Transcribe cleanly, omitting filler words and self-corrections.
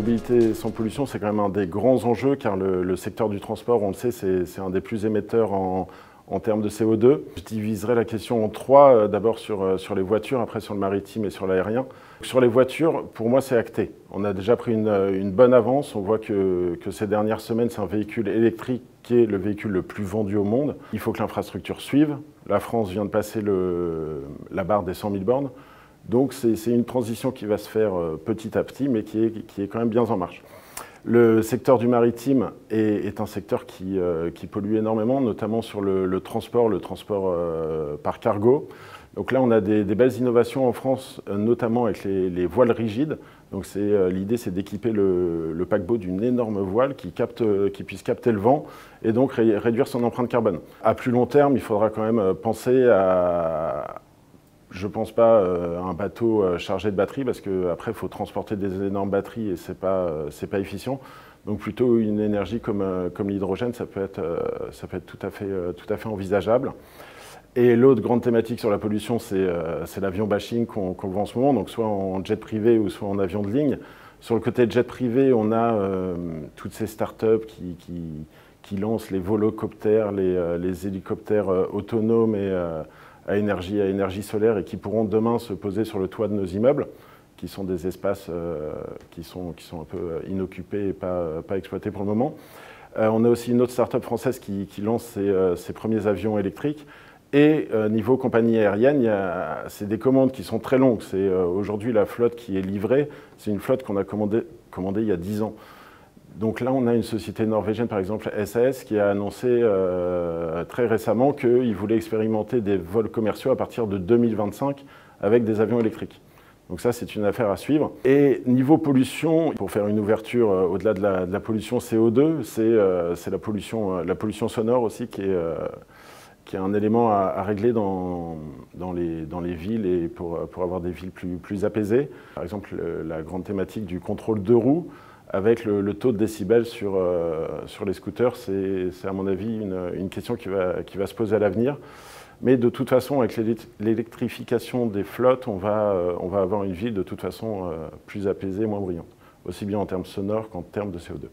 mobilité sans pollution, c'est quand même un des grands enjeux, car le secteur du transport, on le sait, c'est un des plus émetteurs en termes de CO2. Je diviserai la question en trois, d'abord sur les voitures, après sur le maritime et sur l'aérien. Sur les voitures, pour moi, c'est acté. On a déjà pris une bonne avance. On voit que ces dernières semaines, c'est un véhicule électrique qui est le véhicule le plus vendu au monde. Il faut que l'infrastructure suive. La France vient de passer la barre des 100 000 bornes. Donc c'est une transition qui va se faire petit à petit, mais qui est quand même bien en marche. Le secteur du maritime est un secteur qui pollue énormément, notamment sur le transport par cargo. Donc là, on a des belles innovations en France, notamment avec les voiles rigides. Donc l'idée, c'est d'équiper le paquebot d'une énorme voile qui puisse capter le vent et donc réduire son empreinte carbone. À plus long terme, il faudra quand même penser à... Je ne pense pas à un bateau chargé de batteries, parce qu'après, il faut transporter des énormes batteries et ce n'est pas efficient. Donc plutôt une énergie comme l'hydrogène, ça peut être tout à fait envisageable. Et l'autre grande thématique sur la pollution, c'est l'avion bashing qu'on voit en ce moment, donc soit en jet privé ou soit en avion de ligne. Sur le côté jet privé, on a toutes ces startups qui lancent les volocoptères, les hélicoptères autonomes et à énergie solaire, et qui pourront demain se poser sur le toit de nos immeubles, qui sont des espaces qui sont un peu inoccupés et pas exploités pour le moment. On a aussi une autre start-up française qui lance ses premiers avions électriques. Et niveau compagnie aérienne, c'est des commandes qui sont très longues. Aujourd'hui, la flotte qui est livrée, c'est une flotte qu'on a commandée il y a 10 ans. Donc là, on a une société norvégienne, par exemple SAS, qui a annoncé très récemment qu'il voulait expérimenter des vols commerciaux à partir de 2025 avec des avions électriques. Donc ça, c'est une affaire à suivre. Et niveau pollution, pour faire une ouverture au-delà de la pollution CO2, c'est la pollution sonore aussi qui est un élément à régler dans les villes, et pour avoir des villes plus apaisées. Par exemple, la grande thématique du contrôle deux roues, avec le taux de décibels sur les scooters, c'est à mon avis une question qui va se poser à l'avenir. Mais de toute façon, avec l'électrification des flottes, on va avoir une ville de toute façon plus apaisée, moins bruyante, aussi bien en termes sonores qu'en termes de CO2.